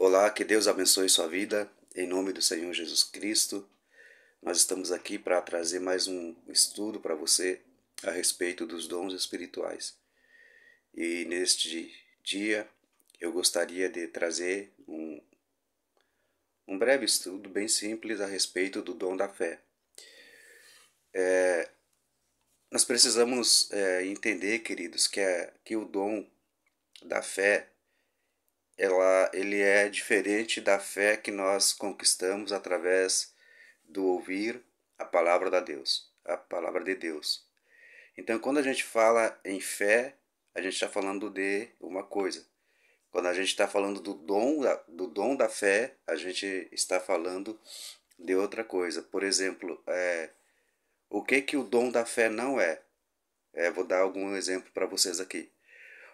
Olá, que Deus abençoe sua vida, em nome do Senhor Jesus Cristo. Nós estamos aqui para trazer mais um estudo para você a respeito dos dons espirituais. E neste dia eu gostaria de trazer um breve estudo bem simples a respeito do dom da fé. Nós precisamos entender, queridos, que o dom da fé ele é diferente da fé que nós conquistamos através do ouvir a palavra de Deus, a palavra de Deus. Então, quando a gente fala em fé, a gente está falando de uma coisa. Quando a gente está falando do dom da fé, a gente está falando de outra coisa. Por exemplo, o que o dom da fé não é? Vou dar algum exemplo para vocês aqui.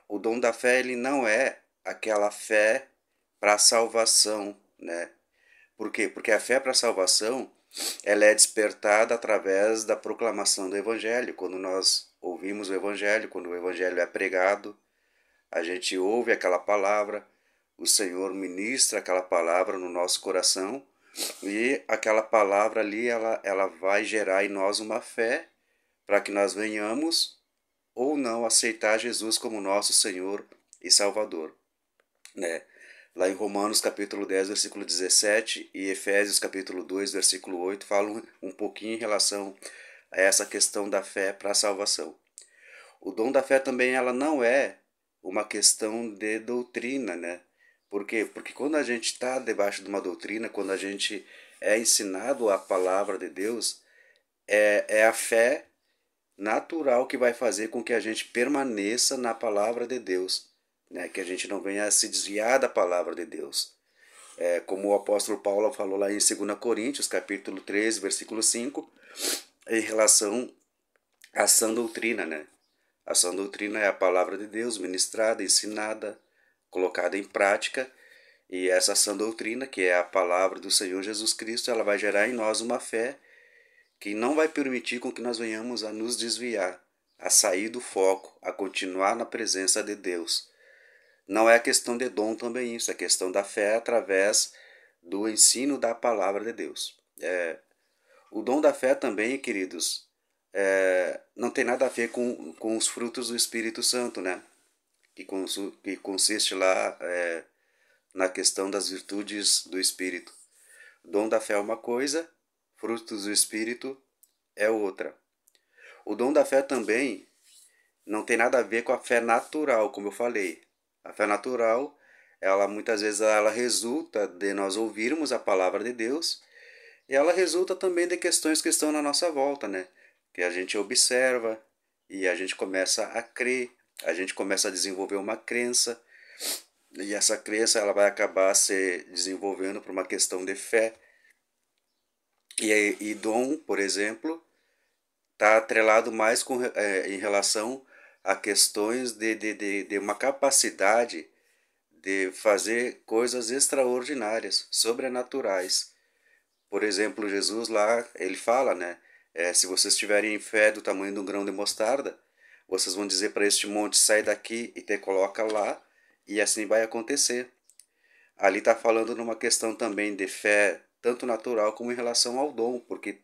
O dom da fé ele não é aquela fé para a salvação, né? Por quê? Porque a fé para a salvação, ela é despertada através da proclamação do Evangelho. Quando nós ouvimos o Evangelho, quando o Evangelho é pregado, a gente ouve aquela palavra, o Senhor ministra aquela palavra no nosso coração e aquela palavra ali, ela vai gerar em nós uma fé para que nós venhamos ou não aceitar Jesus como nosso Senhor e Salvador, né? Lá em Romanos capítulo 10, versículo 17 e Efésios capítulo 2, versículo 8 falam um pouquinho em relação a essa questão da fé para a salvação. O dom da fé também ela não é uma questão de doutrina, né? Por quê? Porque quando a gente está debaixo de uma doutrina, quando a gente é ensinado a palavra de Deus, é a fé natural que vai fazer com que a gente permaneça na palavra de Deus, né? Que a gente não venha a se desviar da palavra de Deus. Como o apóstolo Paulo falou lá em 2 Coríntios, capítulo 13, versículo 5, em relação à sã doutrina, né? A sã doutrina é a palavra de Deus ministrada, ensinada, colocada em prática, e essa sã doutrina, que é a palavra do Senhor Jesus Cristo, ela vai gerar em nós uma fé que não vai permitir com que nós venhamos a nos desviar, a sair do foco, a continuar na presença de Deus. Não é questão de dom também isso, é questão da fé através do ensino da palavra de Deus. O dom da fé também, queridos, não tem nada a ver com os frutos do Espírito Santo, né? Que consiste lá na questão das virtudes do Espírito. O dom da fé é uma coisa, frutos do Espírito é outra. O dom da fé também não tem nada a ver com a fé natural, como eu falei. A fé natural, ela muitas vezes ela resulta de nós ouvirmos a palavra de Deus e ela resulta também de questões que estão na nossa volta, né? Que a gente observa e a gente começa a crer, a gente começa a desenvolver uma crença e essa crença ela vai acabar se desenvolvendo por uma questão de fé. E dom, por exemplo, está atrelado mais em relação a questões de uma capacidade de fazer coisas extraordinárias, sobrenaturais. Por exemplo, Jesus lá, ele fala, né? Se vocês tiverem fé do tamanho de um grão de mostarda, vocês vão dizer para este monte, sai daqui e te coloca lá, e assim vai acontecer. Ali está falando numa questão também de fé, tanto natural como em relação ao dom, porque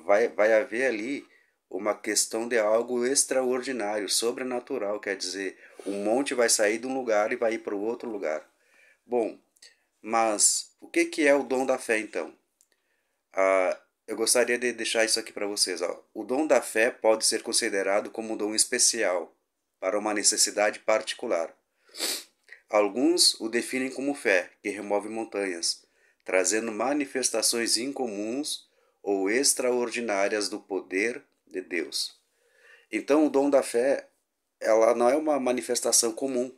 vai haver ali uma questão de algo extraordinário, sobrenatural, quer dizer, um monte vai sair de um lugar e vai ir para o outro lugar. Bom, mas o que é o dom da fé então? Eu gostaria de deixar isso aqui para vocês. Ó. O dom da fé pode ser considerado como um dom especial para uma necessidade particular. Alguns o definem como fé, que remove montanhas, trazendo manifestações incomuns ou extraordinárias do poder de Deus. Então, o dom da fé, ela não é uma manifestação comum.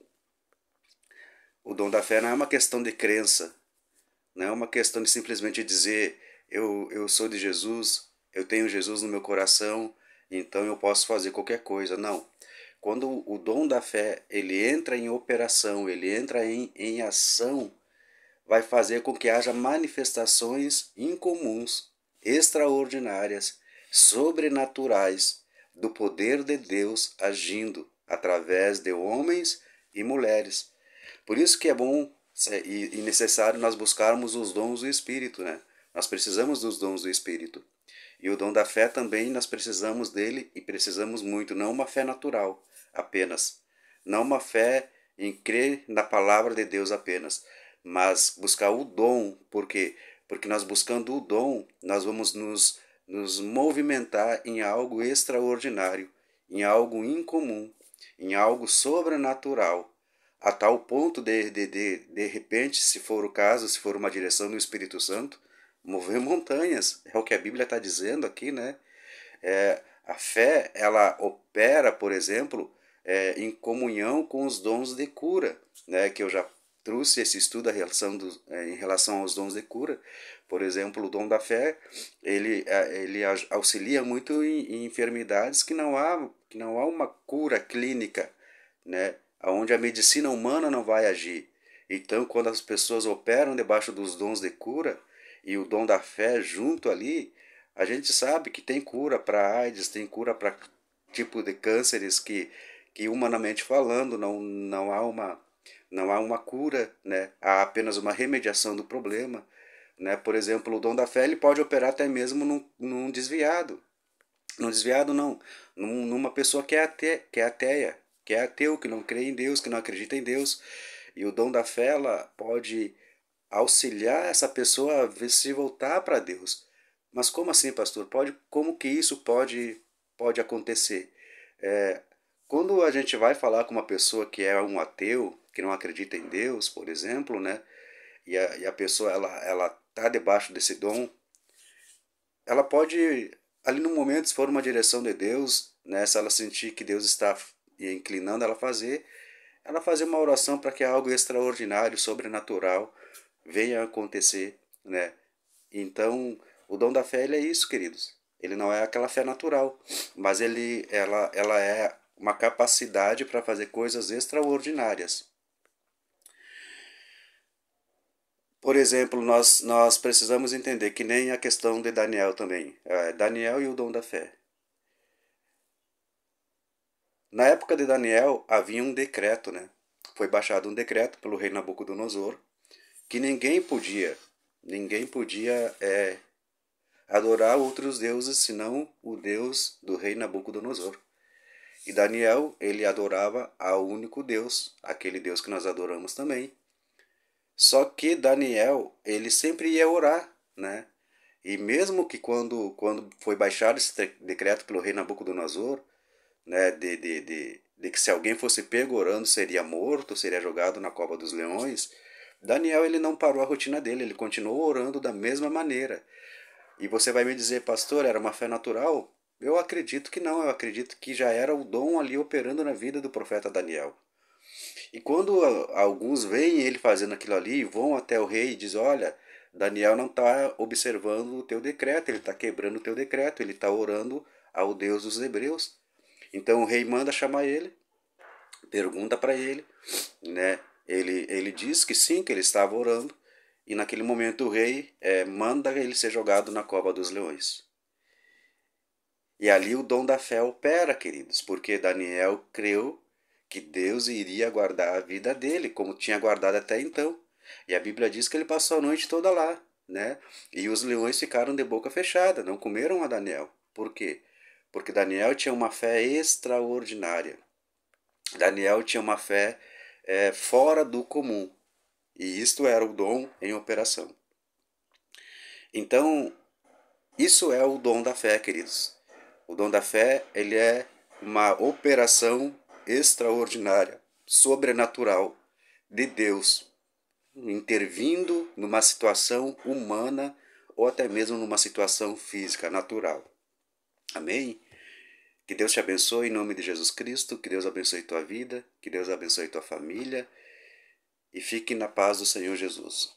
O dom da fé não é uma questão de crença, não é uma questão de simplesmente dizer eu sou de Jesus, eu tenho Jesus no meu coração, então eu posso fazer qualquer coisa. Não. Quando o dom da fé ele entra em operação, ele entra em ação, vai fazer com que haja manifestações incomuns, extraordinárias, sobrenaturais do poder de Deus agindo através de homens e mulheres. Por isso que é bom e necessário nós buscarmos os dons do Espírito, né? Nós precisamos dos dons do Espírito. E o dom da fé também nós precisamos dele e precisamos muito, não uma fé natural apenas, não uma fé em crer na palavra de Deus apenas, mas buscar o dom, porque nós buscando o dom, nós vamos nos movimentar em algo extraordinário, em algo incomum, em algo sobrenatural, a tal ponto de repente, se for o caso, se for uma direção do Espírito Santo, mover montanhas. É o que a Bíblia está dizendo aqui, né? A fé, ela opera, por exemplo, em comunhão com os dons de cura, né? Que eu já trouxe esse estudo em relação aos dons de cura. Por exemplo, o dom da fé, ele auxilia muito em enfermidades que não há uma cura clínica, né? Onde a medicina humana não vai agir. Então, quando as pessoas operam debaixo dos dons de cura e o dom da fé junto ali, a gente sabe que tem cura para AIDS, tem cura para tipo de cânceres que humanamente falando não há uma cura, né? Há apenas uma remediação do problema, né? Por exemplo, o dom da fé ele pode operar até mesmo num desviado. Num desviado não, numa pessoa que é ateia, que é ateu, que não crê em Deus, que não acredita em Deus. E o dom da fé ela pode auxiliar essa pessoa a se voltar para Deus. Mas como assim, pastor? Como que isso pode acontecer? É, quando a gente vai falar com uma pessoa que é um ateu, que não acredita em Deus, por exemplo, né? E a pessoa ela tá debaixo desse dom, ela pode ali no momento, se for uma direção de Deus, né? Se ela sentir que Deus está inclinando ela fazer uma oração para que algo extraordinário, sobrenatural venha a acontecer, né? Então, o dom da fé ele é isso, queridos. Ele não é aquela fé natural, mas ela é uma capacidade para fazer coisas extraordinárias. Por exemplo, nós precisamos entender que nem a questão de Daniel também. Daniel e o dom da fé. Na época de Daniel havia um decreto, né? Foi baixado um decreto pelo rei Nabucodonosor que ninguém podia adorar outros deuses senão o Deus do rei Nabucodonosor. E Daniel, ele adorava ao único Deus, aquele Deus que nós adoramos também. Só que Daniel, ele sempre ia orar, né? E mesmo que quando foi baixado esse decreto pelo rei Nabucodonosor, né, de que se alguém fosse pego orando seria morto, seria jogado na cova dos leões, Daniel ele não parou a rotina dele, ele continuou orando da mesma maneira. E você vai me dizer, pastor, era uma fé natural? Eu acredito que não, eu acredito que já era o dom ali operando na vida do profeta Daniel. E quando alguns veem ele fazendo aquilo ali, vão até o rei e dizem, olha, Daniel não está observando o teu decreto, ele está quebrando o teu decreto, ele está orando ao Deus dos hebreus. Então o rei manda chamar ele, pergunta para ele, né? Ele diz que sim, que ele estava orando, e naquele momento o rei manda ele ser jogado na cova dos leões. E ali o dom da fé opera, queridos, porque Daniel creu que Deus iria guardar a vida dele, como tinha guardado até então. E a Bíblia diz que ele passou a noite toda lá, né? E os leões ficaram de boca fechada, não comeram a Daniel. Por quê? Porque Daniel tinha uma fé extraordinária. Daniel tinha uma fé fora do comum. E isto era o dom em operação. Então, isso é o dom da fé, queridos. O dom da fé, ele é uma operação extraordinária, sobrenatural de Deus, intervindo numa situação humana ou até mesmo numa situação física natural. Amém? Que Deus te abençoe em nome de Jesus Cristo, que Deus abençoe tua vida, que Deus abençoe tua família e fique na paz do Senhor Jesus.